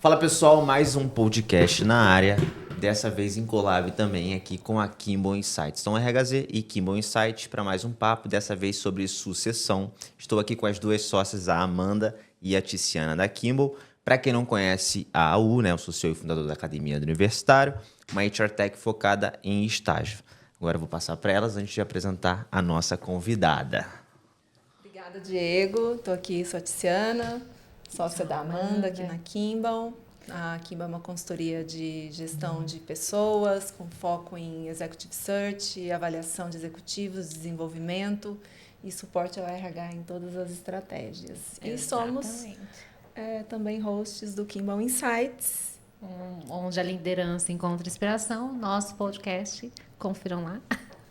Fala pessoal, mais um podcast na área, dessa vez em collab também aqui com a Kimball Insights. Então RHZ e Kimball Insights para mais um papo, dessa vez sobre sucessão. Estou aqui com as duas sócias, a Amanda e a Tiziana da Kimball. Para quem não conhece a AU, né, eu sou CEO e fundador da Academia do Universitário, uma HR Tech focada em estágio. Agora eu vou passar para elas antes de apresentar a nossa convidada. Obrigada, Diego. Estou aqui, sou a Tiziana, sócia da Amanda aqui na Kimball. A Kimball é uma consultoria de gestão de pessoas, com foco em Executive Search, avaliação de executivos, desenvolvimento e suporte ao RH em todas as estratégias. E somos também hosts do Kimball Insights. Onde a liderança encontra inspiração, nosso podcast, confiram lá.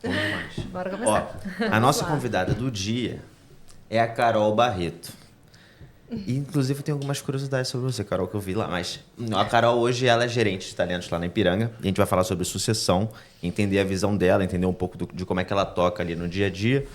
Vamos mais. Bora começar. A nossa convidada do dia é a Carol Barreto. E, inclusive, eu tenho algumas curiosidades sobre você, Carol, que eu vi lá. Mas a Carol hoje ela é gerente de talentos lá na Ipiranga. E a gente vai falar sobre sucessão, entender a visão dela, entender um pouco de como é que ela toca ali no dia a dia.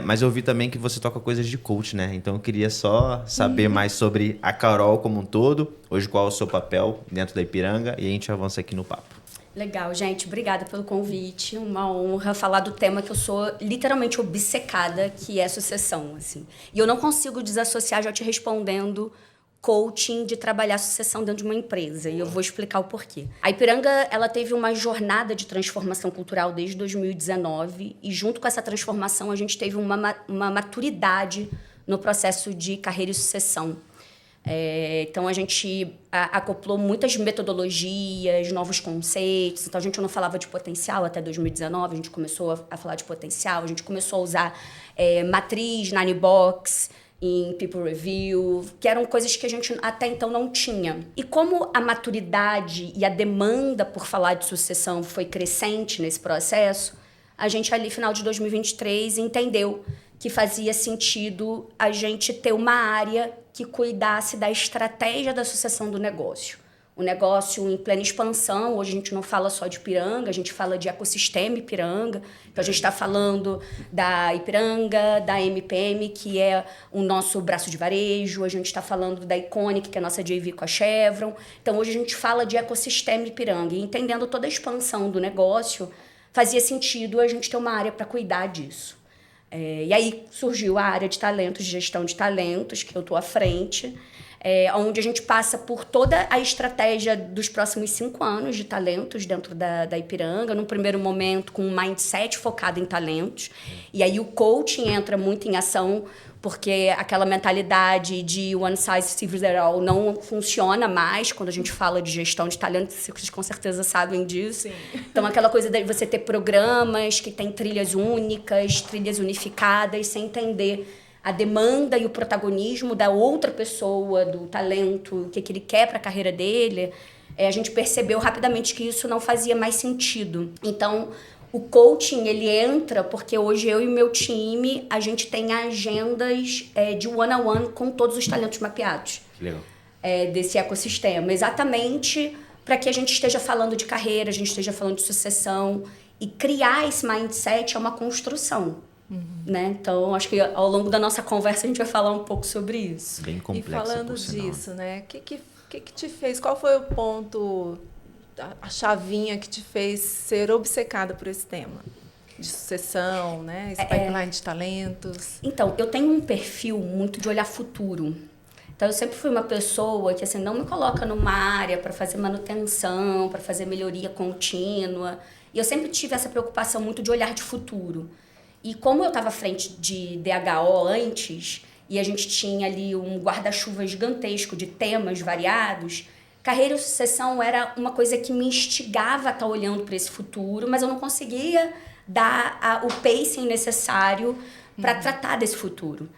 Mas eu vi também que você toca coisas de coach, né? Então eu queria só saber mais sobre a Carol como um todo. Hoje, qual é o seu papel dentro da Ipiranga? E a gente avança aqui no papo. Legal, gente. Obrigada pelo convite. Uma honra falar do tema que eu sou literalmente obcecada, que é sucessão, assim. E eu não consigo desassociar já te respondendo coaching de trabalhar sucessão dentro de uma empresa. E eu vou explicar o porquê. A Ipiranga, ela teve uma jornada de transformação cultural desde 2019 e junto com essa transformação a gente teve uma maturidade no processo de carreira e sucessão. Então a gente acoplou muitas metodologias, novos conceitos. Então a gente não falava de potencial até 2019, a gente começou a falar de potencial, a gente começou a usar matriz, Nine Box, em People Review, que eram coisas que a gente até então não tinha. E como a maturidade e a demanda por falar de sucessão foi crescente nesse processo, a gente ali, final de 2023, entendeu que fazia sentido a gente ter uma área que cuidasse da estratégia da sucessão do negócio. O negócio em plena expansão, hoje a gente não fala só de Ipiranga, a gente fala de ecossistema Ipiranga. Então a gente está falando da Ipiranga, da MPM, que é o nosso braço de varejo, a gente está falando da Iconic, que é a nossa JV com a Chevron. Então hoje a gente fala de ecossistema Ipiranga. E entendendo toda a expansão do negócio, fazia sentido a gente ter uma área para cuidar disso. E aí surgiu a área de talentos, de gestão de talentos, que eu estou à frente, onde a gente passa por toda a estratégia dos próximos 5 anos de talentos dentro da Ipiranga, num primeiro momento com um mindset focado em talentos. E aí o coaching entra muito em ação, porque aquela mentalidade de one size fits all não funciona mais quando a gente fala de gestão de talentos, vocês com certeza sabem disso. Sim. Então, aquela coisa de você ter programas que têm trilhas únicas, trilhas unificadas, sem entender a demanda e o protagonismo da outra pessoa, do talento, o que ele quer para a carreira dele, a gente percebeu rapidamente que isso não fazia mais sentido. Então, o coaching, ele entra porque hoje eu e o meu time, a gente tem agendas de one-on-one com todos os talentos mapeados. Que legal. Desse ecossistema. Exatamente para que a gente esteja falando de carreira, a gente esteja falando de sucessão. E criar esse mindset é uma construção. Né? Então, acho que ao longo da nossa conversa a gente vai falar um pouco sobre isso. Bem complexo. E falando disso, né? O que te fez? Qual foi o ponto, a chavinha que te fez ser obcecada por esse tema? De sucessão, né? Esse pipeline de talentos. Então, eu tenho um perfil muito de olhar futuro. Então, eu sempre fui uma pessoa que assim, não me coloca numa área para fazer manutenção, para fazer melhoria contínua. E eu sempre tive essa preocupação muito de olhar de futuro. E como eu estava à frente de DHO antes, e a gente tinha ali um guarda-chuva gigantesco de temas variados, carreira e sucessão era uma coisa que me instigava a estar olhando para esse futuro, mas eu não conseguia dar o pacing necessário para tratar desse futuro.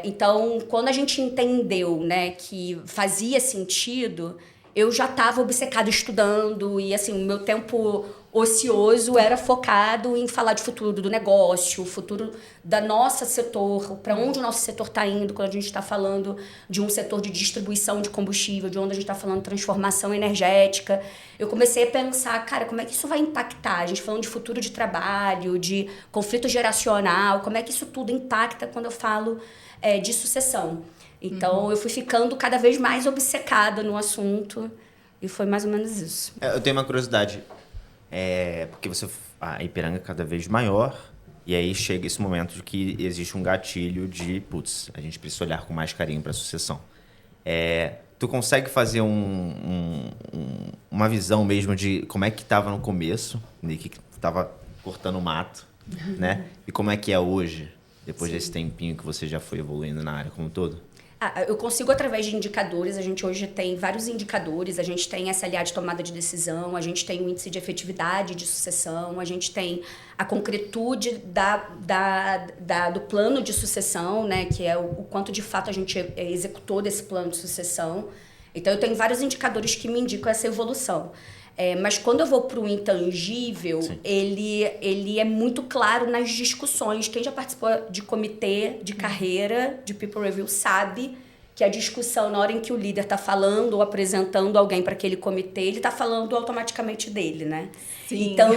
Então, quando a gente entendeu, né, que fazia sentido, eu já estava obcecada estudando e assim, o meu tempo ocioso era focado em falar de futuro do negócio, o futuro da nossa setor, para onde o nosso setor está indo quando a gente está falando de um setor de distribuição de combustível, de onde a gente está falando de transformação energética. Eu comecei a pensar, cara, como é que isso vai impactar? A gente falando de futuro de trabalho, de conflito geracional, como é que isso tudo impacta quando eu falo de sucessão? Então, eu fui ficando cada vez mais obcecada no assunto e foi mais ou menos isso. Eu tenho uma curiosidade. Porque a Ipiranga é cada vez maior e aí chega esse momento de que existe um gatilho de, putz, a gente precisa olhar com mais carinho para a sucessão. Tu consegue fazer uma visão mesmo de como é que estava no começo, de que estava cortando mato, né? E como é que é hoje, depois desse tempinho que você já foi evoluindo na área como um todo? Eu consigo através de indicadores, a gente hoje tem vários indicadores, a gente tem SLA de tomada de decisão, a gente tem o índice de efetividade de sucessão, a gente tem a concretude do plano de sucessão, né, que é o quanto de fato a gente executou desse plano de sucessão. Então, eu tenho vários indicadores que me indicam essa evolução. Mas quando eu vou para o intangível, ele é muito claro nas discussões. Quem já participou de comitê de carreira, de People Review, sabe que a discussão, na hora em que o líder está falando ou apresentando alguém para aquele comitê, ele está falando automaticamente dele, né? Sim. Então,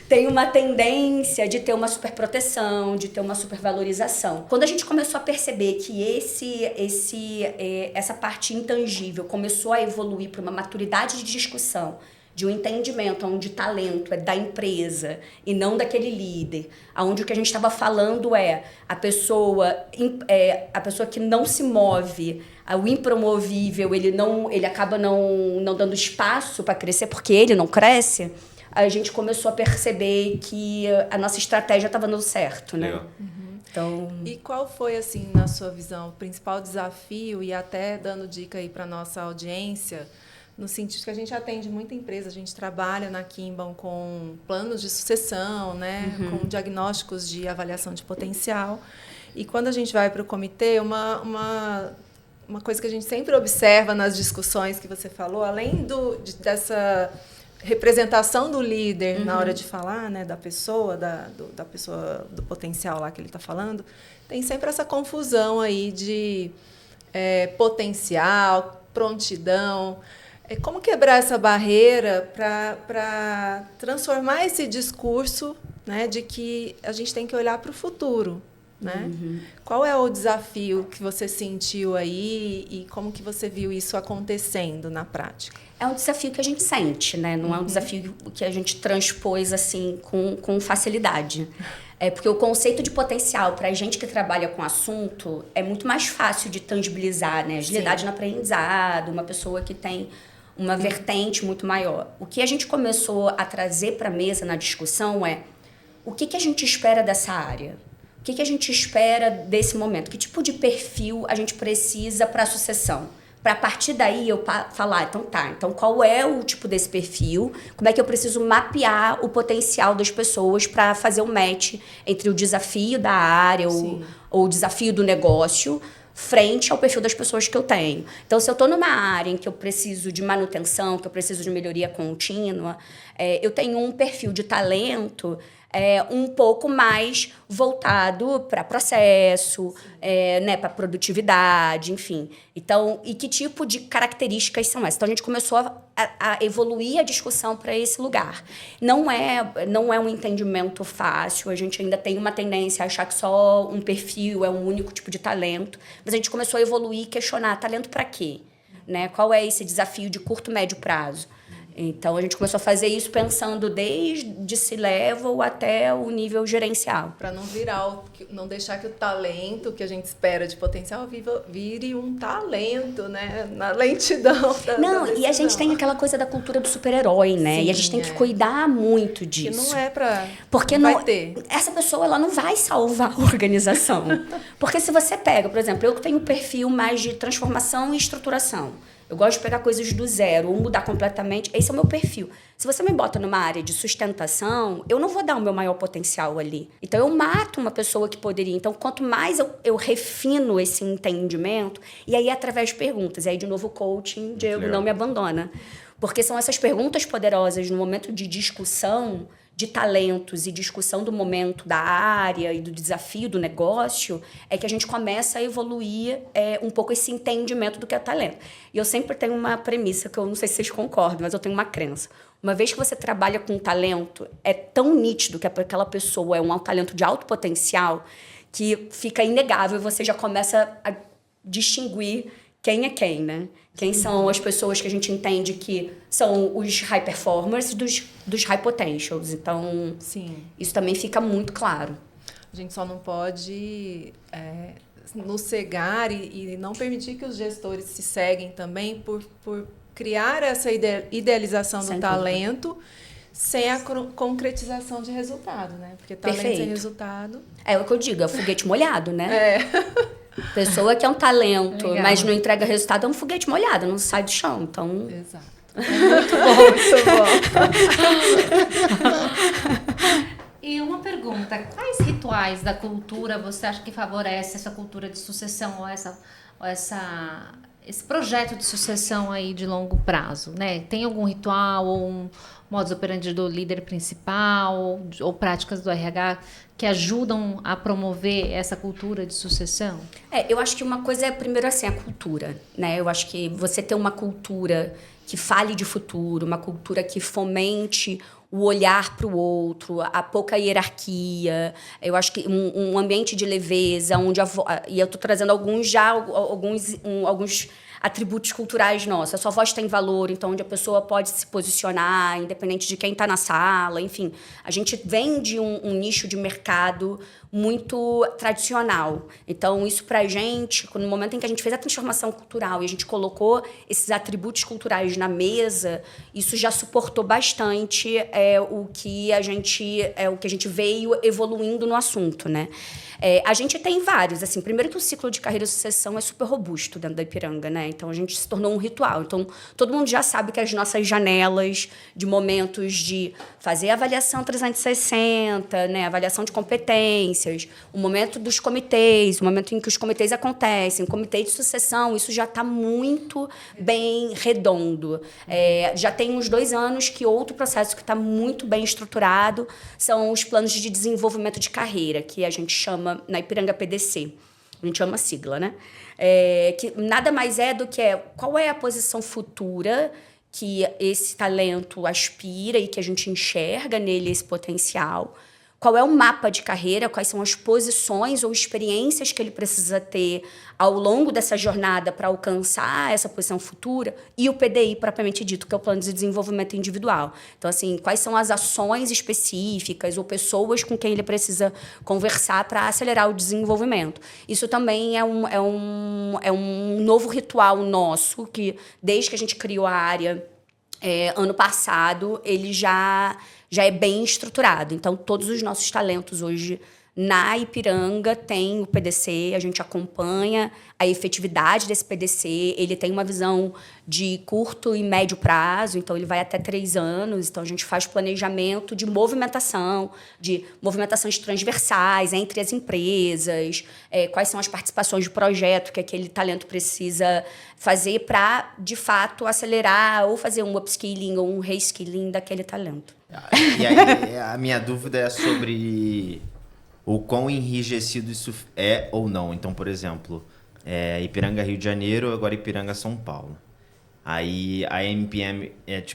tem uma tendência de ter uma superproteção, de ter uma supervalorização. Quando a gente começou a perceber que essa parte intangível começou a evoluir para uma maturidade de discussão, de um entendimento onde o talento é da empresa e não daquele líder, onde o que a gente estava falando é a pessoa que não se move, o impromovível, ele acaba não dando espaço para crescer porque ele não cresce, a gente começou a perceber que a nossa estratégia estava dando certo, né? Então... E qual foi, assim, na sua visão, o principal desafio, e até dando dica aí para nossa audiência, no sentido que a gente atende muita empresa, a gente trabalha na Kimball com planos de sucessão, né, com diagnósticos de avaliação de potencial. E quando a gente vai para o comitê, uma coisa que a gente sempre observa nas discussões que você falou, além dessa representação do líder na hora de falar, né, da pessoa, da pessoa, do potencial lá que ele está falando, tem sempre essa confusão aí de potencial, prontidão. Como quebrar essa barreira para transformar esse discurso, né, de que a gente tem que olhar para o futuro, né? Qual é o desafio que você sentiu aí e como que você viu isso acontecendo na prática? É um desafio que a gente sente, né? Não é um desafio que a gente transpôs assim com facilidade. Porque o conceito de potencial para a gente que trabalha com assunto é muito mais fácil de tangibilizar, né? Agilidade no aprendizado, uma pessoa que tem uma vertente muito maior. O que a gente começou a trazer para a mesa na discussão é o que a gente espera dessa área? O que a gente espera desse momento? Que tipo de perfil a gente precisa para a sucessão? Para a partir daí eu falar, então qual é o tipo desse perfil? Como é que eu preciso mapear o potencial das pessoas para fazer o match entre o desafio da área ou o desafio do negócio frente ao perfil das pessoas que eu tenho. Então, se eu estou numa área em que eu preciso de manutenção, que eu preciso de melhoria contínua, eu tenho um perfil de talento um pouco mais voltado para processo, né, para produtividade, enfim. Então, e que tipo de características são essas? Então, a gente começou a evoluir a discussão para esse lugar. Não é um entendimento fácil, a gente ainda tem uma tendência a achar que só um perfil é um único tipo de talento, mas a gente começou a evoluir e questionar talento para quê? Né? Qual é esse desafio de curto, médio prazo? Então, a gente começou a fazer isso pensando desde C-level até o nível gerencial. Para não deixar que o talento que a gente espera de potencial vire um talento, né? Na lentidão da decisão. E a gente tem aquela coisa da cultura do super-herói, né? Sim, e a gente tem que cuidar muito disso. Que não é para... Porque não vai ter. Essa pessoa ela não vai salvar a organização. Porque se você pega, por exemplo, eu tenho um perfil mais de transformação e estruturação. Eu gosto de pegar coisas do zero ou mudar completamente. Esse é o meu perfil. Se você me bota numa área de sustentação, eu não vou dar o meu maior potencial ali. Então, eu mato uma pessoa que poderia. Então, quanto mais eu refino esse entendimento, e aí através de perguntas. E aí, de novo, o coaching, Diego, não me abandona. Porque são essas perguntas poderosas no momento de discussão de talentos e discussão do momento da área e do desafio do negócio, é que a gente começa a evoluir um pouco esse entendimento do que é talento. E eu sempre tenho uma premissa, que eu não sei se vocês concordam, mas eu tenho uma crença. Uma vez que você trabalha com talento, é tão nítido que aquela pessoa é um talento de alto potencial que fica inegável e você já começa a distinguir quem é quem, né? Quem são as pessoas que a gente entende que são os high performers dos high potentials. Então, Sim. isso também fica muito claro. A gente só não pode nos cegar e não permitir que os gestores se ceguem também por criar essa idealização do Sem talento sem a concretização de resultado, né? Porque talento sem Perfeito. resultado... É o que eu digo, é o foguete molhado, né? Pessoa que é um talento, Legal. mas não entrega resultado, é um foguete molhado, não sai do chão. Então, Exato. Muito bom. E uma pergunta, quais rituais da cultura você acha que favorece essa cultura de sucessão ou esse projeto de sucessão aí de longo prazo, né? Tem algum ritual ou um modus operandi do líder principal ou práticas do RH que ajudam a promover essa cultura de sucessão? eu acho que uma coisa é, primeiro assim, a cultura, né? Eu acho que você ter uma cultura que fale de futuro, uma cultura que fomente o olhar para o outro, a pouca hierarquia. Eu acho que um ambiente de leveza, onde e eu estou trazendo alguns atributos culturais nossos. A sua voz tem valor, então onde a pessoa pode se posicionar, independente de quem está na sala, enfim. A gente vem de um nicho de mercado muito tradicional. Então, isso para a gente, no momento em que a gente fez a transformação cultural e a gente colocou esses atributos culturais na mesa, isso já suportou bastante o que a gente veio evoluindo no assunto, né? A gente tem vários, assim, primeiro que o ciclo de carreira e sucessão é super robusto dentro da Ipiranga, né? Então, a gente se tornou um ritual. Então, todo mundo já sabe que as nossas janelas de momentos de fazer avaliação 360, né? Avaliação de competências, o momento dos comitês, o momento em que os comitês acontecem, o comitê de sucessão, isso já está muito bem redondo. Já tem uns 2 anos que outro processo que está muito bem estruturado são os planos de desenvolvimento de carreira, que a gente chama na Ipiranga PDC. A gente chama a sigla, né? Que nada mais é do que qual é a posição futura que esse talento aspira e que a gente enxerga nele esse potencial. Qual é o mapa de carreira, quais são as posições ou experiências que ele precisa ter ao longo dessa jornada para alcançar essa posição futura, e o PDI propriamente dito, que é o Plano de Desenvolvimento Individual. Então, assim, quais são as ações específicas ou pessoas com quem ele precisa conversar para acelerar o desenvolvimento. Isso também é um novo ritual nosso, que desde que a gente criou a área ano passado, ele já é bem estruturado. Então, todos os nossos talentos hoje na Ipiranga têm o PDC, a gente acompanha a efetividade desse PDC, ele tem uma visão de curto e médio prazo, então ele vai até 3 anos, então a gente faz planejamento de movimentações transversais entre as empresas, quais são as participações de projeto que aquele talento precisa fazer para, de fato, acelerar ou fazer um upskilling ou um reskilling daquele talento. E aí, a minha dúvida é sobre o quão enrijecido isso é ou não. Então, por exemplo, Ipiranga, Rio de Janeiro, agora Ipiranga, São Paulo. Aí a MPM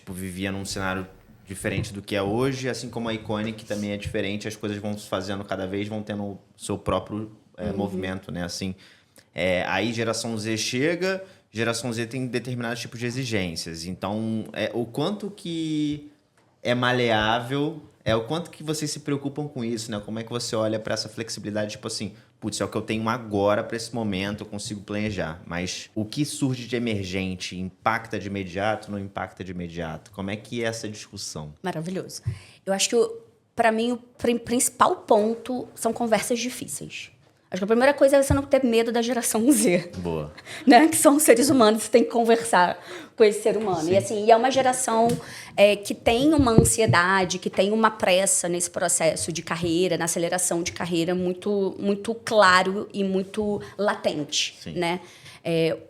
vivia num cenário diferente do que é hoje, assim como a Iconic também é diferente, as coisas vão se fazendo cada vez, vão tendo o seu próprio movimento, né? Assim, aí geração Z chega, geração Z tem determinados tipos de exigências. Então, o quanto que é maleável, o quanto que vocês se preocupam com isso, né? Como é que você olha para essa flexibilidade, tipo assim, putz, é o que eu tenho agora para esse momento, eu consigo planejar. Mas o que surge de emergente impacta de imediato, não impacta de imediato? Como é que é essa discussão? Maravilhoso. Eu acho que, para mim, o principal ponto são conversas difíceis. Acho que a primeira coisa é você não ter medo da geração Z. Boa. Né? Que são seres humanos, você tem que conversar com esse ser humano. Sim. E assim, é uma geração que tem uma ansiedade, que tem uma pressa nesse processo de carreira, na aceleração de carreira muito, muito claro e muito latente. Sim. Né?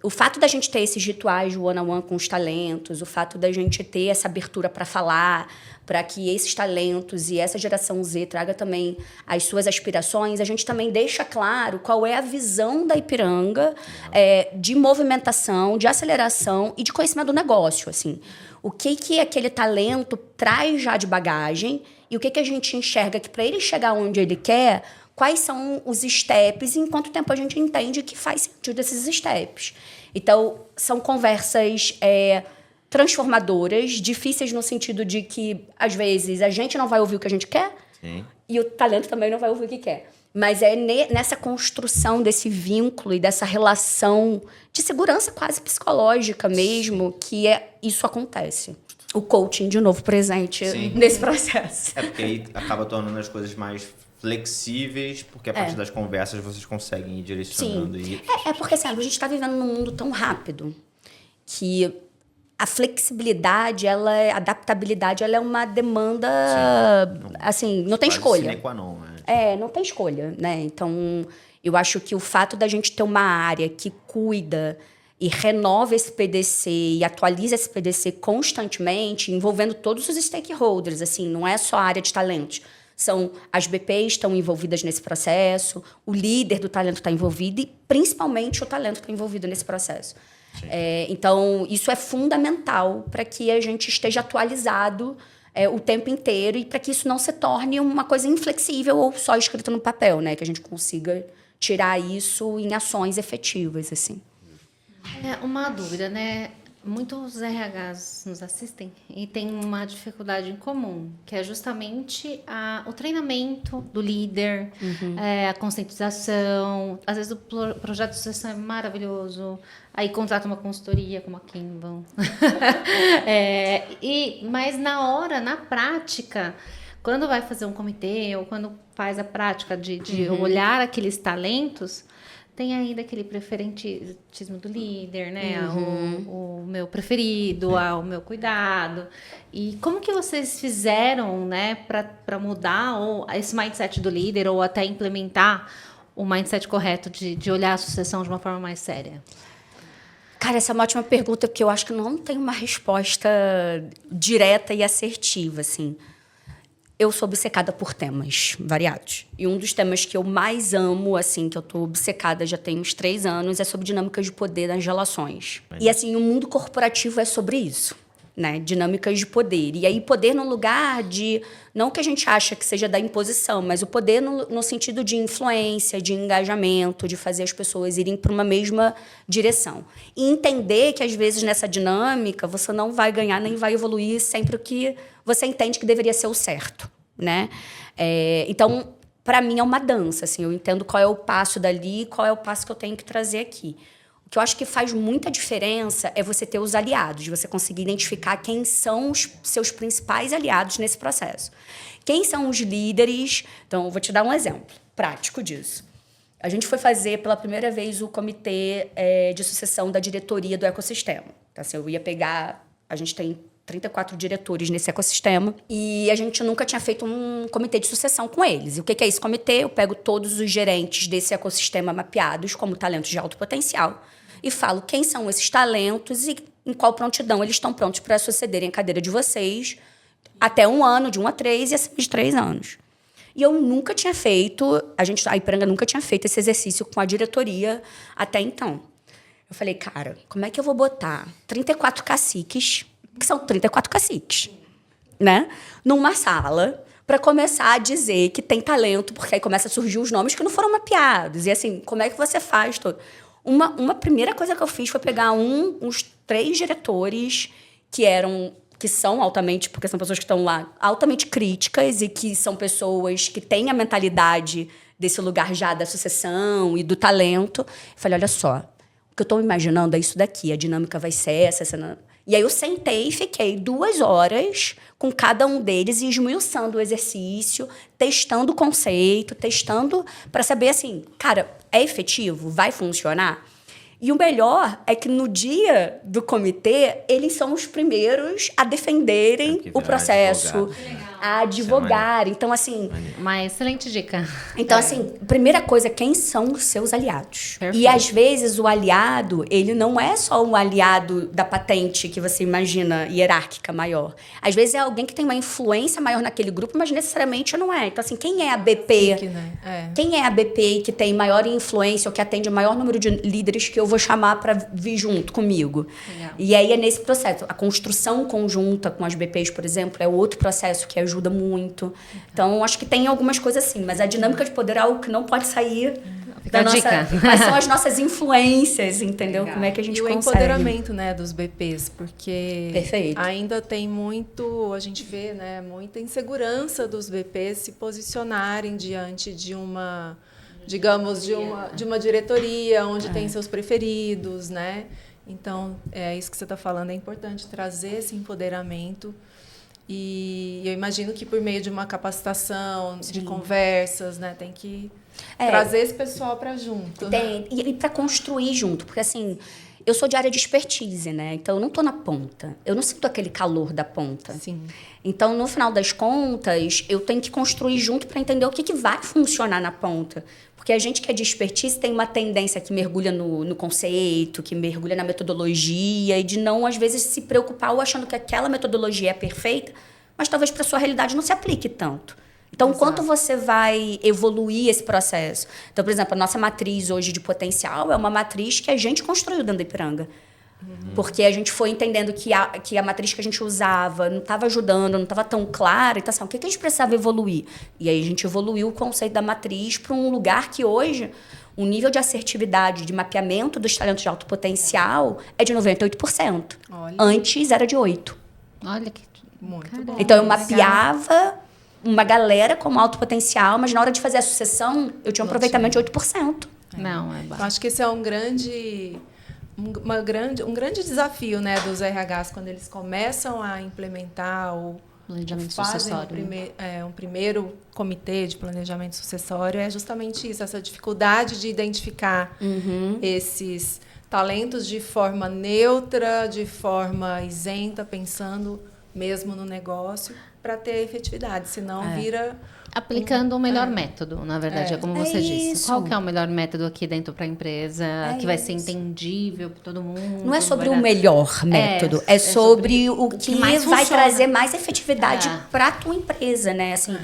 O fato da gente ter esses rituais de one-on-one com os talentos, o fato da gente ter essa abertura para falar, para que esses talentos e essa geração Z traga também as suas aspirações, a gente também deixa claro qual é a visão da Ipiranga de movimentação, de aceleração e de conhecimento do negócio. Assim. O que aquele talento traz já de bagagem e o que a gente enxerga que, para ele chegar onde ele quer, quais são os steps e em quanto tempo a gente entende que faz sentido esses steps. Então, são conversas transformadoras, difíceis no sentido de que, às vezes, a gente não vai ouvir o que a gente quer. Sim. E o talento também não vai ouvir o que quer. Mas é nessa construção desse vínculo e dessa relação de segurança quase psicológica mesmo que isso acontece. O coaching, de novo, presente nesse processo. Porque aí acaba tornando as coisas mais flexíveis, porque a partir das conversas vocês conseguem ir direcionando. Sim. Porque, assim, a gente está vivendo num mundo tão rápido que a flexibilidade, a adaptabilidade, ela é uma demanda, assim, não tem escolha. Sine qua non, não tem escolha, né? Então, eu acho que o fato da gente ter uma área que cuida e renova esse PDC e atualiza esse PDC constantemente, envolvendo todos os stakeholders, assim, não é só a área de talentos. As BPs estão envolvidas nesse processo, o líder do talento está envolvido e, principalmente, o talento está envolvido nesse processo. Então, isso é fundamental para que a gente esteja atualizado o tempo inteiro e para que isso não se torne uma coisa inflexível ou só escrito no papel, né? Que a gente consiga tirar isso em ações efetivas, assim. Uma dúvida, né? Muitos RHs nos assistem e tem uma dificuldade em comum, que é justamente o treinamento do líder, a conscientização. Às vezes o projeto de sucessão é maravilhoso, aí contrata uma consultoria como a Kimball. Mas na prática, quando vai fazer um comitê ou quando faz a prática de olhar aqueles talentos, tem ainda aquele preferentismo do líder, né? O meu preferido, o meu cuidado. E como que vocês fizeram, né, para mudar esse mindset do líder ou até implementar o mindset correto de olhar a sucessão de uma forma mais séria? Cara, essa é uma ótima pergunta, porque eu acho que não tem uma resposta direta e assertiva, assim. Eu sou obcecada por temas variados. E um dos temas que eu mais amo, assim, que eu tô obcecada já tem uns 3 anos, é sobre dinâmicas de poder nas relações. E, assim, o mundo corporativo é sobre isso, né? Dinâmicas de poder. E aí, poder no lugar de... Não que a gente acha que seja da imposição, mas o poder no sentido de influência, de engajamento, de fazer as pessoas irem para uma mesma direção. E entender que, às vezes, nessa dinâmica, você não vai ganhar nem vai evoluir sempre o que você entende que deveria ser o certo, né? Então, para mim, é uma dança. Assim, eu entendo qual é o passo dali e qual é o passo que eu tenho que trazer aqui. O que eu acho que faz muita diferença é você ter os aliados, você conseguir identificar quem são os seus principais aliados nesse processo. Quem são os líderes? Então, eu vou te dar um exemplo prático disso. A gente foi fazer pela primeira vez o comitê de sucessão da diretoria do ecossistema. Então, assim, eu ia pegar... A gente tem 34 diretores nesse ecossistema e a gente nunca tinha feito um comitê de sucessão com eles. E o que é esse comitê? Eu pego todos os gerentes desse ecossistema mapeados como talentos de alto potencial e falo quem são esses talentos e em qual prontidão eles estão prontos para sucederem a cadeira de vocês até 1 ano, de 1 a 3 e acima de 3 anos. E eu nunca tinha feito, a Ipiranga nunca tinha feito esse exercício com a diretoria até então. Eu falei, cara, como é que eu vou botar 34 caciques, que são 34 caciques, né? Numa sala para começar a dizer que tem talento, porque aí começa a surgir os nomes que não foram mapeados. E assim, como é que você faz? Uma primeira coisa que eu fiz foi pegar uns 3 diretores que são altamente, porque são pessoas que estão lá, altamente críticas e que são pessoas que têm a mentalidade desse lugar já da sucessão e do talento. Eu falei, olha só, o que eu estou imaginando é isso daqui, a dinâmica vai ser essa. E aí eu sentei e fiquei 2 horas com cada um deles e esmiuçando o exercício, testando o conceito, testando para saber assim, cara, é efetivo? Vai funcionar? E o melhor é que no dia do comitê, eles são os primeiros a defenderem o processo, a advogar. Então, assim... Uma excelente dica. Então, assim, primeira coisa, quem são os seus aliados? Perfeito. E, às vezes, o aliado, ele não é só um aliado da patente que você imagina, hierárquica maior. Às vezes, é alguém que tem uma influência maior naquele grupo, mas necessariamente não é. Então, assim, quem é a BP? Quem é a BP que tem maior influência ou que atende o maior número de líderes que eu vou chamar para vir junto comigo. Legal. E aí é nesse processo. A construção conjunta com as BPs, por exemplo, é outro processo que ajuda muito. Então, acho que tem algumas coisas assim, mas a dinâmica de poder é algo que não pode sair Fica a dica. Quais são as nossas influências, entendeu? Legal. Como é que a gente E o consegue. empoderamento, né, dos BPs, porque Perfeito. ainda tem muito, a gente vê, né, muita insegurança dos BPs se posicionarem diante de uma, digamos, de uma diretoria onde tem seus preferidos, né? Então, é isso que você está falando, é importante trazer esse empoderamento. E eu imagino que por meio de uma capacitação, de conversas, né, tem que trazer esse pessoal para junto. Tem, e para construir junto, porque assim, eu sou de área de expertise, né? Então eu não tô na ponta. Eu não sinto aquele calor da ponta. Sim. Então, no final das contas, eu tenho que construir junto para entender o que vai funcionar na ponta. Porque a gente que é de expertise tem uma tendência que mergulha no conceito, que mergulha na metodologia e de não, às vezes, se preocupar ou achando que aquela metodologia é perfeita, mas talvez para a sua realidade não se aplique tanto. Então, quanto você vai evoluir esse processo? Então, por exemplo, a nossa matriz hoje de potencial é uma matriz que a gente construiu dentro da Ipiranga. Porque a gente foi entendendo que a matriz que a gente usava não estava ajudando, não estava tão clara. Então, assim, o que a gente precisava evoluir? E aí a gente evoluiu o conceito da matriz para um lugar que hoje o nível de assertividade, de mapeamento dos talentos de alto potencial é de 98%. Olha. Antes era de 8%. Olha que... Muito Caramba. bom. Então, eu mapeava uma galera com alto potencial, mas na hora de fazer a sucessão, eu tinha um aproveitamento de 8%. Não, é Eu baixo. acho que esse é um grande desafio, né, dos RHs quando eles começam a implementar ou Planejamento fazem sucessório. um primeiro comitê de planejamento sucessório, é justamente isso, essa dificuldade de identificar esses talentos de forma neutra, de forma isenta, pensando mesmo no negócio, para ter efetividade, senão vira... Aplicando o melhor método, na verdade, é como É você disse. isso. Qual que é o melhor método aqui dentro para a empresa, que vai ser isso. entendível para todo mundo? Não é sobre vai o dar- melhor método, é sobre o que mais vai funciona. trazer mais efetividade É. para a tua empresa, né? Assim,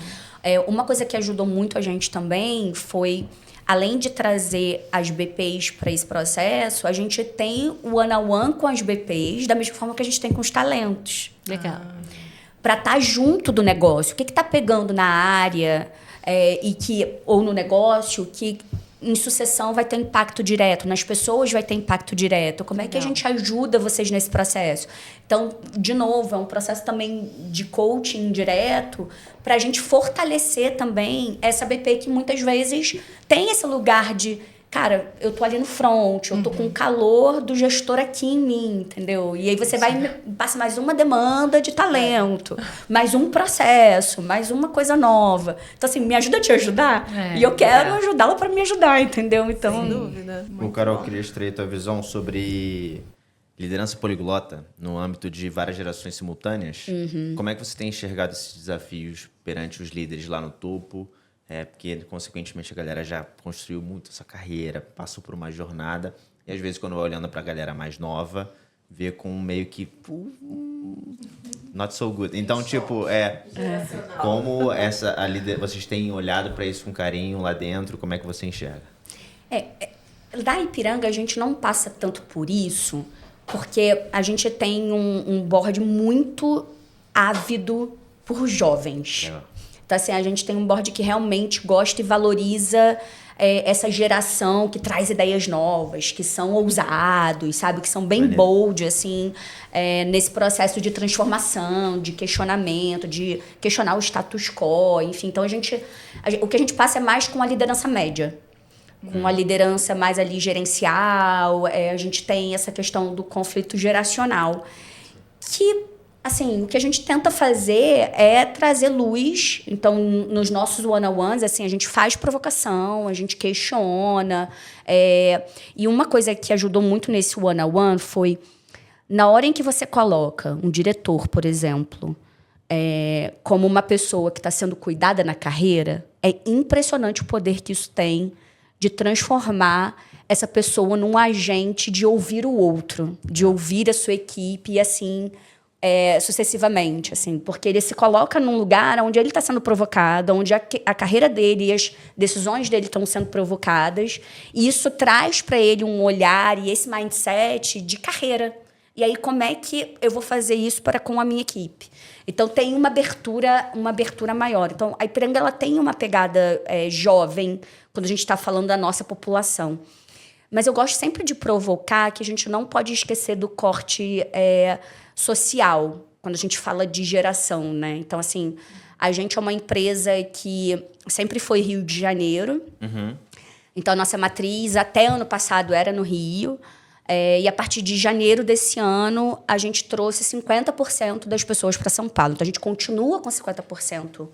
uma coisa que ajudou muito a gente também foi, além de trazer as BPs para esse processo, a gente tem o one-on-one com as BPs, da mesma forma que a gente tem com os talentos. Legal. Para estar junto do negócio. O que está pegando na área ou no negócio que em sucessão vai ter impacto direto, nas pessoas vai ter impacto direto. Como é que a gente ajuda vocês nesse processo? Então, de novo, é um processo também de coaching direto para a gente fortalecer também essa BP que muitas vezes tem esse lugar de... Cara, eu tô ali no front, eu tô com o calor do gestor aqui em mim, entendeu? E aí você passa mais uma demanda de talento, mais um processo, mais uma coisa nova. Então, assim, me ajuda a te ajudar e eu quero ajudá-la para me ajudar, entendeu? Então, Sem dúvida. O Carol, queria extrair tua visão sobre liderança poliglota no âmbito de várias gerações simultâneas. Como é que você tem enxergado esses desafios perante os líderes lá no topo? Porque, consequentemente, a galera já construiu muito essa carreira, passou por uma jornada. E, às vezes, quando vai olhando para a galera mais nova, vê com meio que... not so good. Então, tipo, como vocês têm olhado para isso com carinho lá dentro? Como é que você enxerga? da Ipiranga, a gente não passa tanto por isso, porque a gente tem um board muito ávido por jovens. Então, assim, a gente tem um board que realmente gosta e valoriza essa geração que traz ideias novas, que são ousados, sabe? Que são bem bold, assim, nesse processo de transformação, de questionamento, de questionar o status quo, enfim. Então, o que a gente passa é mais com a liderança média, com a liderança mais ali gerencial. A gente tem essa questão do conflito geracional, que, assim, o que a gente tenta fazer é trazer luz. Então, nos nossos one-on-ones, assim, a gente faz provocação, a gente questiona. E uma coisa que ajudou muito nesse one-on-one foi, na hora em que você coloca um diretor, por exemplo, como uma pessoa que está sendo cuidada na carreira, é impressionante o poder que isso tem de transformar essa pessoa num agente de ouvir o outro, de ouvir a sua equipe e, assim, sucessivamente, assim, porque ele se coloca num lugar onde ele está sendo provocado, onde a carreira dele e as decisões dele estão sendo provocadas, e isso traz para ele um olhar e esse mindset de carreira. E aí, como é que eu vou fazer isso para com a minha equipe? Então, tem uma abertura maior. Então, a Ipiranga ela tem uma pegada jovem, quando a gente está falando da nossa população. Mas eu gosto sempre de provocar que a gente não pode esquecer do corte social, quando a gente fala de geração, né? Então, assim, a gente é uma empresa que sempre foi Rio de Janeiro. Uhum. Então, a nossa matriz, até ano passado, era no Rio. E a partir de janeiro desse ano, a gente trouxe 50% das pessoas para São Paulo. Então, a gente continua com 50%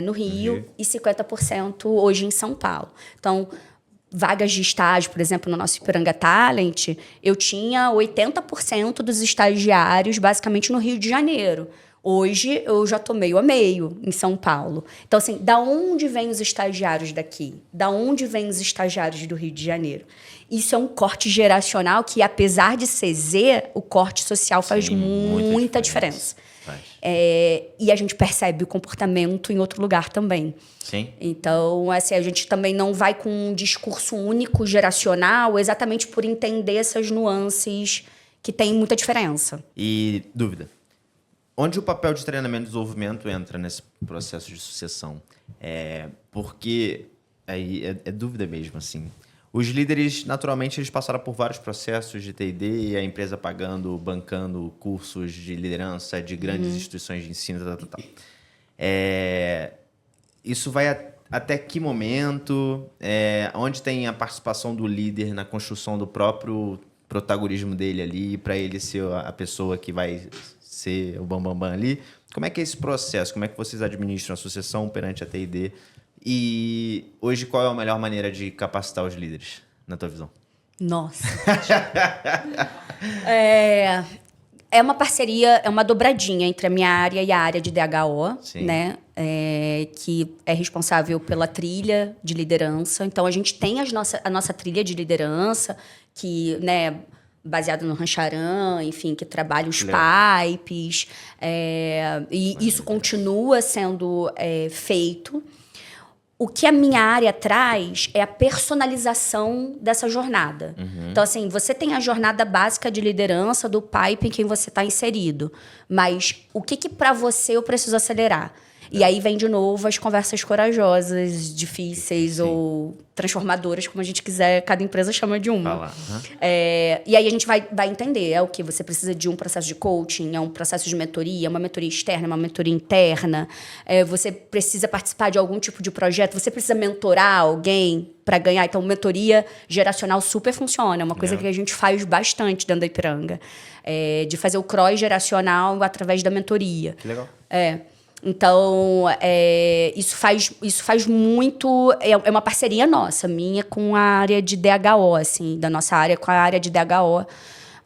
no Rio e 50% hoje em São Paulo. Então, vagas de estágio, por exemplo, no nosso Ipiranga Talent, eu tinha 80% dos estagiários basicamente no Rio de Janeiro. Hoje, eu já estou meio a meio em São Paulo. Então, assim, da onde vêm os estagiários daqui? Da onde vêm os estagiários do Rio de Janeiro? Isso é um corte geracional que, apesar de ser Z, o corte social faz muita diferença. E a gente percebe o comportamento em outro lugar também. Sim. Então, assim, a gente também não vai com um discurso único geracional exatamente por entender essas nuances que têm muita diferença. E dúvida. Onde o papel de treinamento e desenvolvimento entra nesse processo de sucessão? Porque aí é dúvida mesmo, assim. Os líderes, naturalmente, eles passaram por vários processos de T&D, a empresa bancando cursos de liderança de grandes instituições de ensino, tal. Isso vai até que momento? Onde tem a participação do líder na construção do próprio protagonismo dele ali, para ele ser a pessoa que vai ser o bambambam ali? Como é que é esse processo? Como é que vocês administram a sucessão perante a T&D? E hoje, qual é a melhor maneira de capacitar os líderes, na tua visão? Nossa. É uma parceria, é uma dobradinha entre a minha área e a área de DHO, Sim. né? Que é responsável pela trilha de liderança. Então, a gente tem a nossa trilha de liderança, que, né, baseada no Rancharan, enfim, que trabalha os pipes. E isso continua sendo feito. O que a minha área traz é a personalização dessa jornada. Então, assim, você tem a jornada básica de liderança do pipe em quem você está inserido. Mas o que para você eu preciso acelerar? E aí vem de novo as conversas corajosas, difíceis ou transformadoras, como a gente quiser, cada empresa chama de uma. E aí a gente vai entender, o que você precisa de um processo de coaching, é um processo de mentoria, uma mentoria externa, uma mentoria interna, você precisa participar de algum tipo de projeto, você precisa mentorar alguém para ganhar. Então, mentoria geracional super funciona, é uma coisa que a gente faz bastante dentro da Ipiranga, de fazer o cross geracional através da mentoria. Que legal. Então, isso faz muito... É uma parceria nossa, minha, com a área de DHO, assim, da nossa área com a área de DHO,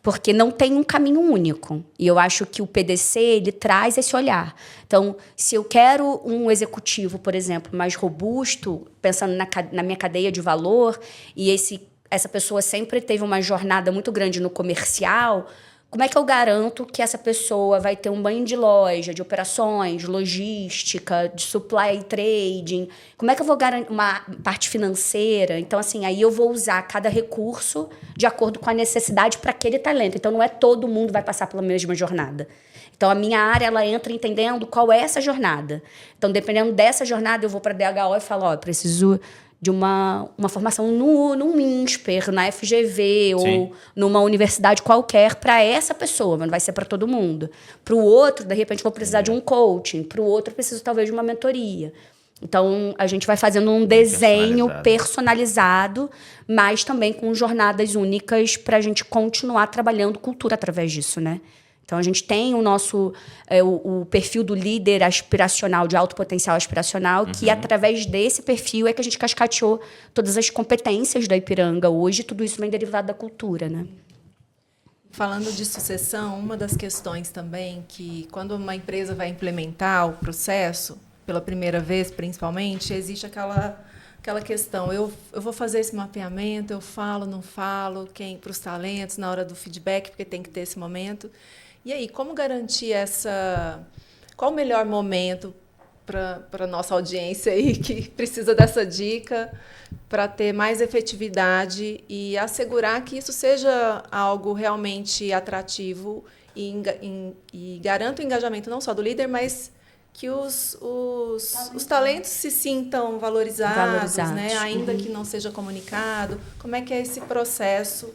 porque não tem um caminho único. E eu acho que o PDC, ele traz esse olhar. Então, se eu quero um executivo, por exemplo, mais robusto, pensando na minha cadeia de valor, e essa pessoa sempre teve uma jornada muito grande no comercial... Como é que eu garanto que essa pessoa vai ter um banho de loja, de operações, de logística, de supply trading? Como é que eu vou garantir uma parte financeira? Então, assim, aí eu vou usar cada recurso de acordo com a necessidade para aquele talento. Então, não é todo mundo vai passar pela mesma jornada. Então, a minha área, ela entra entendendo qual é essa jornada. Então, dependendo dessa jornada, eu vou para a DHO e falo, eu preciso de uma formação no INSPER, na FGV ou numa universidade qualquer para essa pessoa, mas não vai ser para todo mundo. Para o outro, de repente, vou precisar de um coaching. Para o outro, eu preciso talvez de uma mentoria. Então, a gente vai fazendo um desenho personalizado, mas também com jornadas únicas para a gente continuar trabalhando cultura através disso, né? Então, a gente tem o nosso o perfil do líder aspiracional, de alto potencial aspiracional, que através desse perfil é que a gente cascateou todas as competências da Ipiranga hoje, tudo isso vem derivado da cultura, né? Falando de sucessão, uma das questões também que, quando uma empresa vai implementar o processo, pela primeira vez, principalmente, existe aquela questão, eu vou fazer esse mapeamento, eu falo, não falo, para os talentos, na hora do feedback, porque tem que ter esse momento. E aí, como garantir qual o melhor momento para a nossa audiência aí que precisa dessa dica para ter mais efetividade e assegurar que isso seja algo realmente atrativo e garanta o engajamento não só do líder, mas que os talentos se sintam valorizados. Né? Ainda que não seja comunicado. Como é que é esse processo?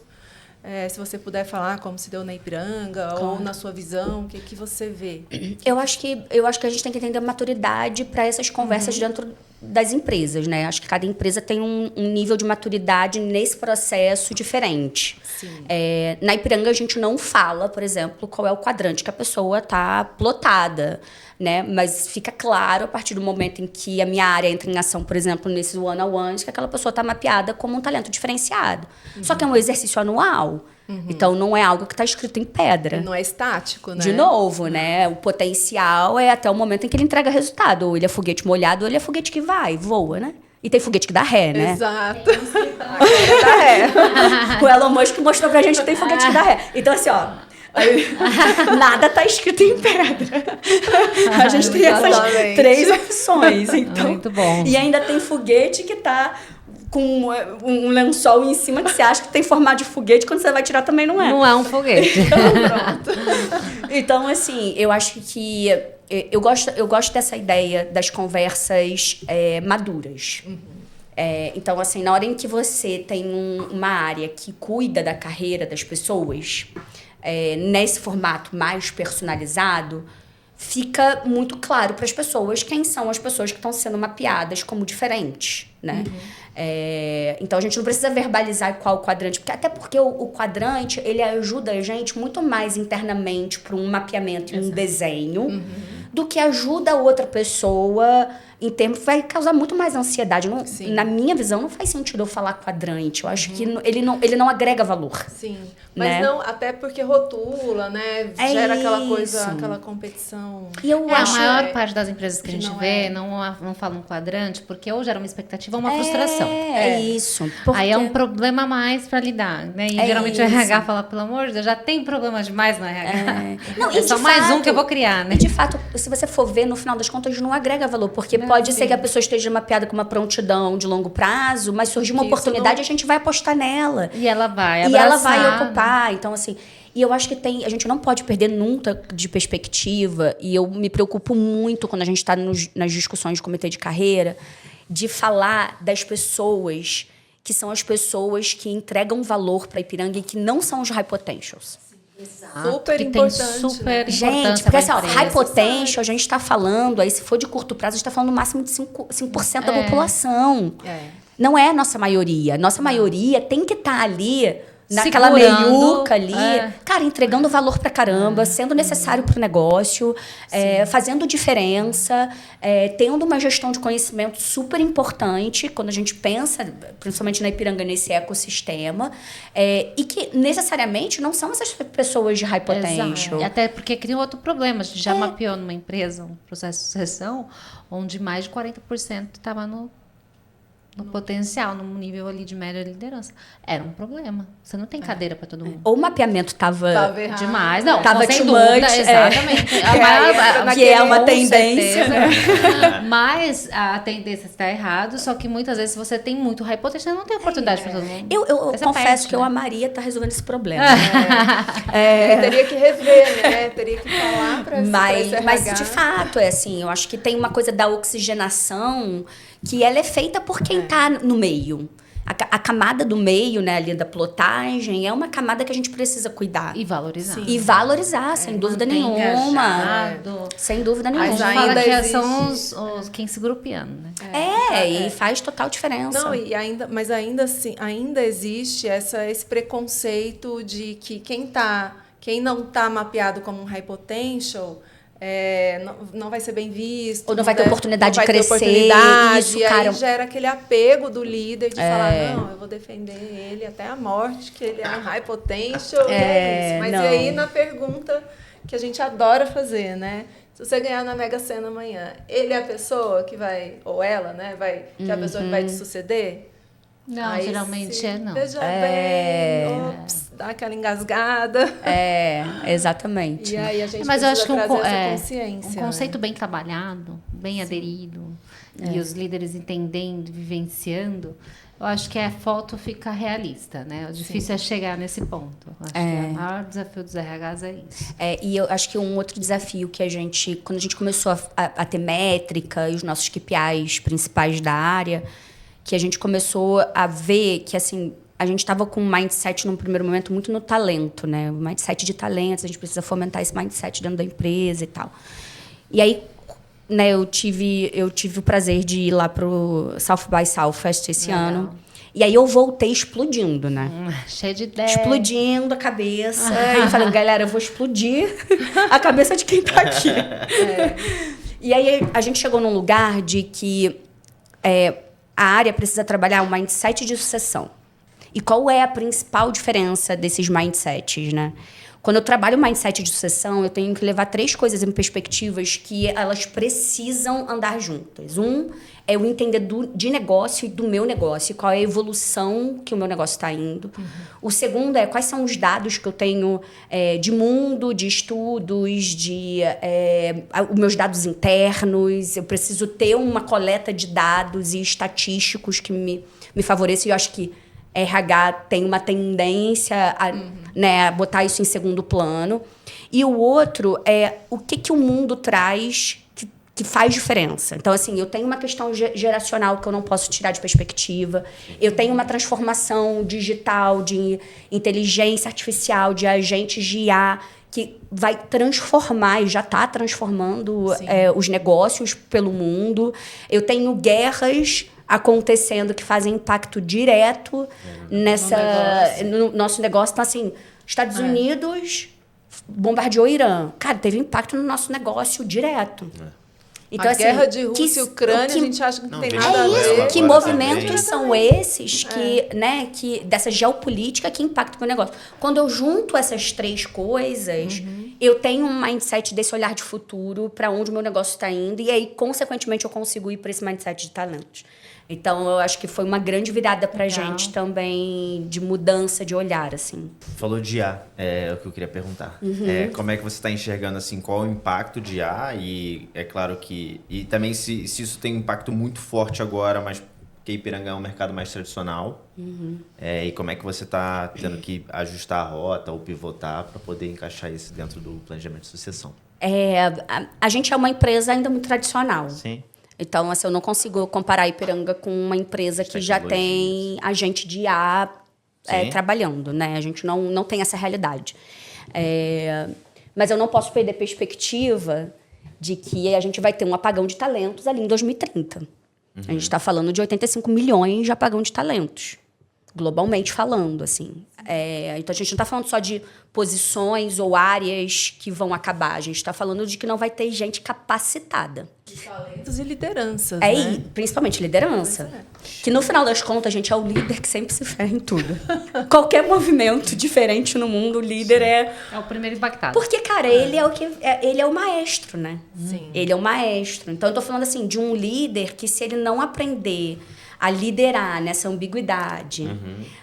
Se você puder falar como se deu na Ipiranga ou na sua visão, o que você vê? Eu acho que a gente tem que entender a maturidade para essas conversas dentro das empresas, né? Acho que cada empresa tem um nível de maturidade nesse processo diferente. Na Ipiranga a gente não fala, por exemplo, qual é o quadrante que a pessoa está plotada, né? Mas fica claro a partir do momento em que a minha área entra em ação, por exemplo, nesses one-on-ones, que aquela pessoa está mapeada como um talento diferenciado. Só que é um exercício anual. Então, não é algo que está escrito em pedra. E não é estático, né? De novo, né? O potencial é até o momento em que ele entrega resultado. Ou ele é foguete molhado, ou ele é foguete que voa, né? E tem foguete que dá ré, né? Exato. Dá ré. O Elon Musk mostrou pra gente que tem foguete que dá ré. Então, assim, ó... nada tá escrito em pedra. A gente tem essas 3 opções. Então, muito bom. E ainda tem foguete que tá com um lençol em cima que você acha que tem formato de foguete, quando você vai tirar também não é. Não é um foguete. Então, pronto. Então, assim, eu acho que... Eu gosto dessa ideia das conversas maduras. Então, assim, na hora em que você tem uma área que cuida da carreira das pessoas, nesse formato mais personalizado, fica muito claro para as pessoas quem são as pessoas que estão sendo mapeadas como diferentes, né? Então, a gente não precisa verbalizar qual o quadrante, até porque o quadrante, ele ajuda a gente muito mais internamente para um mapeamento e um desenho, do que ajuda a outra pessoa em termos... Vai causar muito mais ansiedade. Na minha visão, não faz sentido eu falar quadrante. Eu acho que ele não agrega valor. Sim, mas né? não, até porque rotula, né? Gera aquela coisa, aquela competição. E eu acho... A maior parte das empresas que a gente vê não falam quadrante, porque ou gera uma expectativa ou uma frustração. É isso. Aí é um problema a mais para lidar, né? E geralmente o RH fala, pelo amor de Deus, já tem problema demais no RH. Não, é só mais um que eu vou criar, né? E de fato, se você for ver, no final das contas, não agrega valor, porque pode ser que a pessoa esteja mapeada com uma prontidão de longo prazo, mas surgir uma oportunidade, a gente vai apostar nela. E ela vai abraçar. E ela vai ocupar. Né? Então, assim... E eu acho que a gente não pode perder nunca de perspectiva, e eu me preocupo muito quando a gente está nas discussões de comitê de carreira, de falar das pessoas que são as pessoas que entregam valor para a Ipiranga e que não são os high potentials. Exato. Super importante. Gente, porque assim, high potential, a gente está falando, aí se for de curto prazo, a gente está falando no máximo de 5% da população. Não é a nossa maioria. Nossa maioria tem que estar ali... Naquela meiuca ali, cara, entregando valor pra caramba, sendo necessário pro negócio, fazendo diferença, tendo uma gestão de conhecimento super importante quando a gente pensa, principalmente na Ipiranga, nesse ecossistema, e que necessariamente não são essas pessoas de high potential. Até porque cria outro problema. A gente já mapeou numa empresa um processo de sucessão onde mais de 40% estava no potencial, num nível ali de média liderança. Era um problema. Você não tem cadeira para todo mundo. Ou o mapeamento estava demais. Não, tava sem too dúvida, much. Exatamente. Que é uma tendência. Né? Mas a tendência está errado, só que muitas vezes se você tem muito high potential, você não tem oportunidade para todo mundo. Eu confesso que eu amaria estar resolvendo esse problema. Teria que rever, né? Teria que falar para mas de fato, assim, eu acho que tem uma coisa da oxigenação que ela é feita por quem está no meio. A camada do meio, né, ali da plotagem, é uma camada que a gente precisa cuidar. E valorizar. Sim. E valorizar, sem dúvida nenhuma. Engajado. Sem dúvida nenhuma. Mas ainda que são os quem se grupeando, né? E faz total diferença. Não, mas ainda assim, ainda existe esse preconceito de que quem não está mapeado como um high potential... não vai ser bem visto. Ou não vai ter oportunidade de crescer. Isso, e aí gera aquele apego do líder de falar, não, eu vou defender ele até a morte, que ele é um high potential. Isso. Mas e aí, na pergunta que a gente adora fazer, né? Se você ganhar na Mega Sena amanhã, ele é a pessoa que vai, ou ela, né, que é a pessoa que vai te suceder? Não, Aí geralmente não. Veja bem, ops, dá aquela engasgada. Exatamente. E aí a gente Mas eu acho que precisa trazer essa um consciência. conceito bem trabalhado, bem aderido, e os líderes entendendo, vivenciando, eu acho que a foto fica realista, né? O difícil é chegar nesse ponto. Acho que o maior desafio dos RHs é isso. E eu acho que um outro desafio que quando a gente começou a ter métrica e os nossos KPIs principais da área, que a gente começou a ver que, assim, a gente estava com um mindset, num primeiro momento, muito no talento, né? O mindset de talentos, a gente precisa fomentar esse mindset dentro da empresa e tal. E aí, né, eu tive o prazer de ir lá pro South by Southwest esse ano. E aí eu voltei explodindo, né? Cheio de ideia. Explodindo a cabeça. E falando, galera, eu vou explodir a cabeça de quem tá aqui. E aí a gente chegou num lugar de que a área precisa trabalhar um mindset de sucessão. E qual é a principal diferença desses mindsets, né? Quando eu trabalho o mindset de sucessão, eu tenho que levar 3 coisas em perspectivas que elas precisam andar juntas. Um é o entender de negócio e do meu negócio, qual é a evolução que o meu negócio está indo. O segundo é quais são os dados que eu tenho de mundo, de estudos, os meus dados internos. Eu preciso ter uma coleta de dados e estatísticos que me favoreçam. E eu acho que RH tem uma tendência a botar isso em segundo plano. E o outro é o que o mundo traz que faz diferença. Então, assim, eu tenho uma questão geracional que eu não posso tirar de perspectiva. Eu tenho uma transformação digital, de inteligência artificial, de agentes de IA, que vai transformar, e já está transformando os negócios pelo mundo. Eu tenho guerras acontecendo que fazem impacto direto no nosso negócio. Então, assim, Estados Unidos bombardeou o Irã. Cara, teve impacto no nosso negócio direto. Então, a assim, guerra de Rússia e Ucrânia, a gente acha que não tem nada a ver. É isso, que agora movimentos também. são esses que dessa geopolítica que impactam o meu negócio. Quando eu junto essas 3 coisas, eu tenho um mindset desse olhar de futuro para onde o meu negócio está indo, e aí, consequentemente, eu consigo ir para esse mindset de talentos. Então, eu acho que foi uma grande virada pra gente também, de mudança de olhar, assim. Falou de IA, é o que eu queria perguntar. Como é que você está enxergando, assim, qual é o impacto de IA? E é claro que... E também se isso tem um impacto muito forte agora, mas porque Ipiranga é um mercado mais tradicional. E como é que você está tendo que ajustar a rota ou pivotar para poder encaixar isso dentro do planejamento de sucessão? A gente é uma empresa ainda muito tradicional. Sim. Então, assim, eu não consigo comparar a Ipiranga com uma empresa que já tem agente de IA trabalhando, né? A gente não tem essa realidade. Mas eu não posso perder perspectiva de que a gente vai ter um apagão de talentos ali em 2030. A gente está falando de 85 milhões de apagão de talentos, globalmente falando, assim. Então, a gente não está falando só de posições ou áreas que vão acabar. A gente está falando de que não vai ter gente capacitada. Talentos e lideranças, E principalmente liderança. Que, no final das contas, a gente é o líder que sempre se ferra em tudo. Qualquer movimento diferente no mundo, o líder é o primeiro impactado. Porque, cara, ele é o maestro, né? Sim. Ele é o maestro. Então, eu tô falando, assim, de um líder que, se ele não aprender a liderar nessa ambiguidade,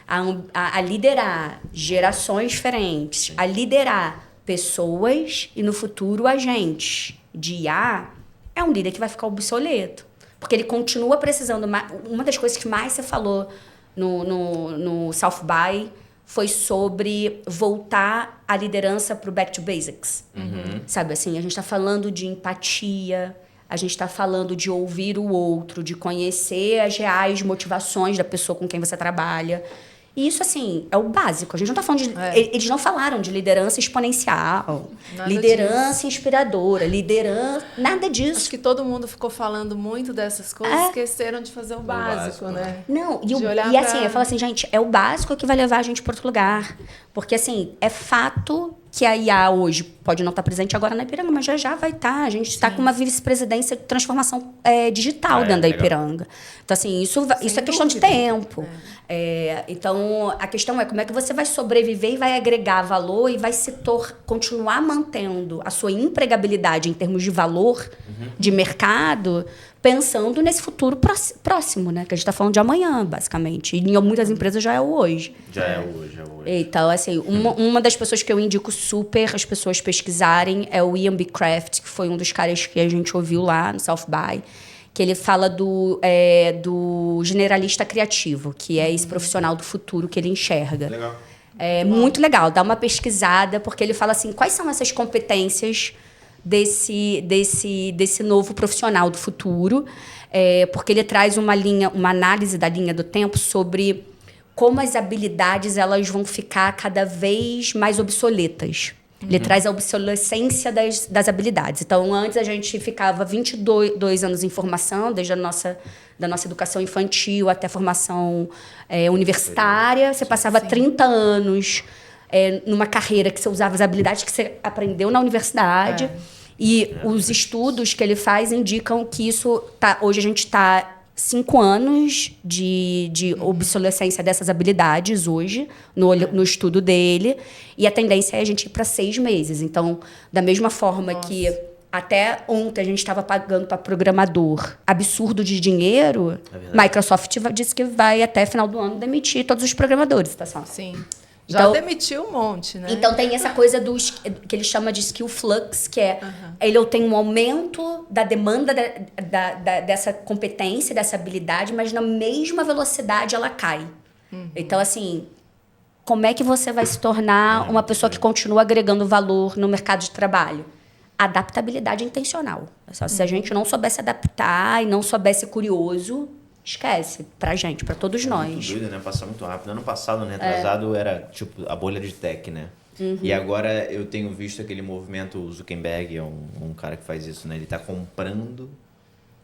a liderar gerações diferentes, a liderar pessoas e, no futuro, agentes de IA, é um líder que vai ficar obsoleto. Porque ele continua precisando... Uma das coisas que mais você falou no South By foi sobre voltar a liderança para o back to basics. Sabe, assim, a gente está falando de empatia, a gente está falando de ouvir o outro, de conhecer as reais motivações da pessoa com quem você trabalha. E isso, assim, é o básico. A gente não está falando de... Eles não falaram de liderança exponencial, Nada liderança disso. inspiradora, liderança... Nada disso. Acho que todo mundo ficou falando muito dessas coisas, esqueceram de fazer o básico, né? Não, De olhar e assim, pra- eu falo assim, gente, é o básico que vai levar a gente para outro lugar. Porque, assim, é fato que a IA hoje pode não estar presente agora na Ipiranga, mas já vai estar. A gente está com uma vice-presidência de transformação digital dentro da legal. Ipiranga. Então, assim, isso é questão de dúvida. tempo. Então, a questão é como é que você vai sobreviver e vai agregar valor e vai continuar mantendo a sua empregabilidade em termos de valor de mercado pensando nesse futuro próximo, né? Que a gente está falando de amanhã, basicamente. E em muitas empresas já é o hoje. Já é hoje. Então, assim, uma das pessoas que eu indico super as pessoas pesquisarem é o Ian B. Craft, que foi um dos caras que a gente ouviu lá no South By, que ele fala do generalista criativo, que é esse profissional do futuro que ele enxerga. Legal. É muito legal, dá uma pesquisada, porque ele fala assim, quais são essas competências desse novo profissional do futuro, porque ele traz uma análise da linha do tempo sobre como as habilidades elas vão ficar cada vez mais obsoletas. Ele traz a obsolescência das habilidades. Então, antes a gente ficava 22 anos em formação, desde da nossa educação infantil até a formação universitária. Você passava 30 anos numa carreira que você usava as habilidades que você aprendeu na universidade. E os estudos que ele faz indicam que isso hoje a gente está 5 anos de obsolescência dessas habilidades hoje, no estudo dele, e a tendência é a gente ir para 6 meses. Então, da mesma forma que até ontem a gente estava pagando para programador absurdo de dinheiro, Microsoft disse que vai até final do ano demitir todos os programadores, tá só? Sim. Já então, demitiu um monte, né? Então tem essa coisa que ele chama de skill flux, que é ele tem um aumento da demanda dessa competência, dessa habilidade, mas na mesma velocidade ela cai. Então, assim, como é que você vai se tornar uma pessoa que continua agregando valor no mercado de trabalho? Adaptabilidade intencional. Se a gente não soubesse adaptar e não soubesse ser curioso, esquece, pra gente, pra todos nós. Muito doido, né? Passar muito rápido. Ano passado, né? Atrasado era, tipo, a bolha de tech, né? E agora eu tenho visto aquele movimento, o Zuckerberg é um cara que faz isso, né? Ele tá comprando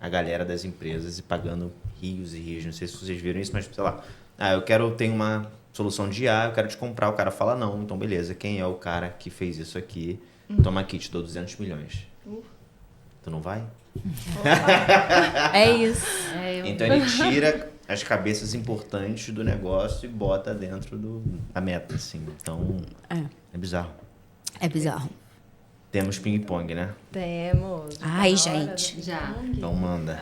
a galera das empresas e pagando rios e rios. Não sei se vocês viram isso, mas, sei lá, tem uma solução de IA, eu quero te comprar. O cara fala, não, então beleza, quem é o cara que fez isso aqui? Toma aqui, te dou 200 milhões. Tu não vai? É isso. Então ele tira as cabeças importantes do negócio e bota dentro da meta, assim. Então, é bizarro. É bizarro. Temos ping-pong, né? Temos. Ai, Na hora gente. do Já. ping-pong. Então manda.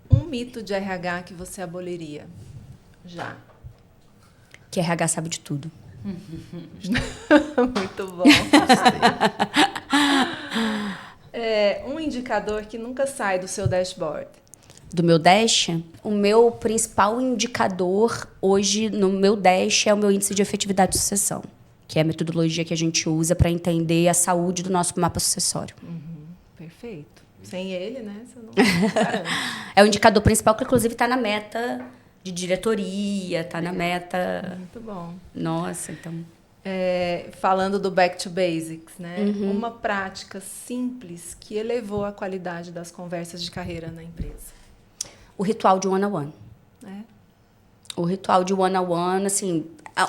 Um mito de RH que você aboliria? Já. Que RH sabe de tudo. Muito bom. Um indicador que nunca sai do seu dashboard. Do meu Dash, o meu principal indicador hoje no meu Dash é o meu índice de efetividade de sucessão, que é a metodologia que a gente usa para entender a saúde do nosso mapa sucessório. Perfeito. Sem ele, né? Você não garante. É o indicador principal que, inclusive, está na meta de diretoria, está na meta... Muito bom. Nossa, então... Falando do Back to Basics, né? Uma prática simples que elevou a qualidade das conversas de carreira na empresa. O ritual de one-on-one. O ritual de one-on-one, assim,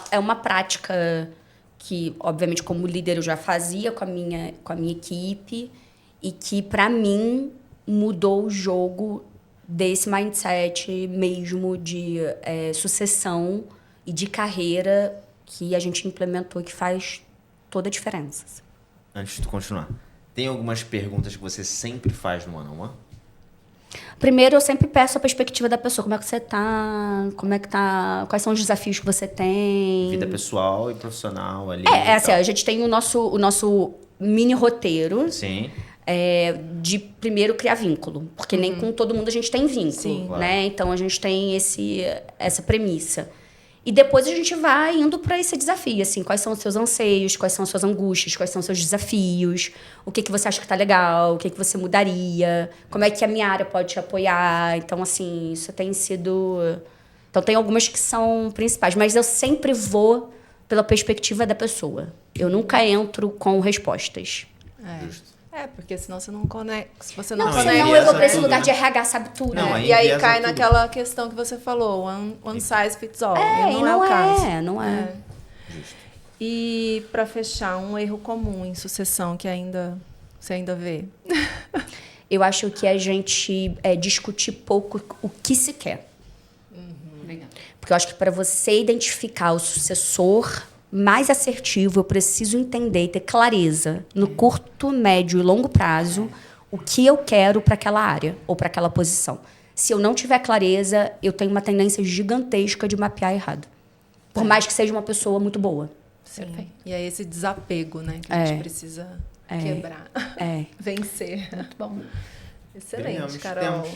é uma prática que, obviamente, como líder eu já fazia com a minha equipe e que, para mim, mudou o jogo desse mindset mesmo de sucessão e de carreira que a gente implementou e que faz toda a diferença. Antes de tu continuar, tem algumas perguntas que você sempre faz no one-on-one? Primeiro, eu sempre peço a perspectiva da pessoa. Como é que você tá? Como é que tá? Quais são os desafios que você tem? Vida pessoal e profissional ali. Assim, a gente tem o nosso mini roteiro. Sim. De primeiro criar vínculo. Porque nem com todo mundo a gente tem vínculo. Sim, claro. Né? Então, a gente tem essa premissa. E depois a gente vai indo para esse desafio, assim, quais são os seus anseios, quais são as suas angústias, quais são os seus desafios, o que você acha que tá legal, o que você mudaria, como é que a minha área pode te apoiar. Então, assim, isso tem sido... Então, tem algumas que são principais, mas eu sempre vou pela perspectiva da pessoa. Eu nunca entro com respostas. Justo. Porque senão você não conecta. Se você não, Não, conecta... senão eu vou para esse tudo, lugar né? de RH, sabe tudo. Não, né? E aí enviesa cai tudo. naquela questão que você falou, one size fits all. E não é o caso. não é. Justo. E, para fechar, um erro comum em sucessão que você ainda vê? Eu acho que a gente discutir pouco o que se quer. Legal. Porque eu acho que para você identificar o sucessor mais assertivo, eu preciso entender e ter clareza no curto, médio e longo prazo o que eu quero para aquela área ou para aquela posição. Se eu não tiver clareza, eu tenho uma tendência gigantesca de mapear errado. Por mais que seja uma pessoa muito boa. Sim. E é esse desapego, né? Que a gente precisa quebrar. Vencer. Muito bom. Excelente, Ganhamos Carol. tempo.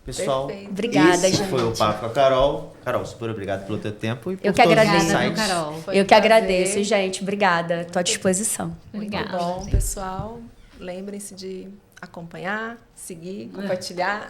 Pessoal, Perfeito. Obrigada, esse gente. foi o papo com a Carol. Carol, super obrigado pelo teu tempo e por Eu que todos os agradeço. Obrigada, insights. Carol. Foi Eu um que prazer. agradeço, gente. Obrigada. Estou à disposição. Obrigada. Muito bom, gente. pessoal. Lembrem-se de acompanhar, seguir, compartilhar.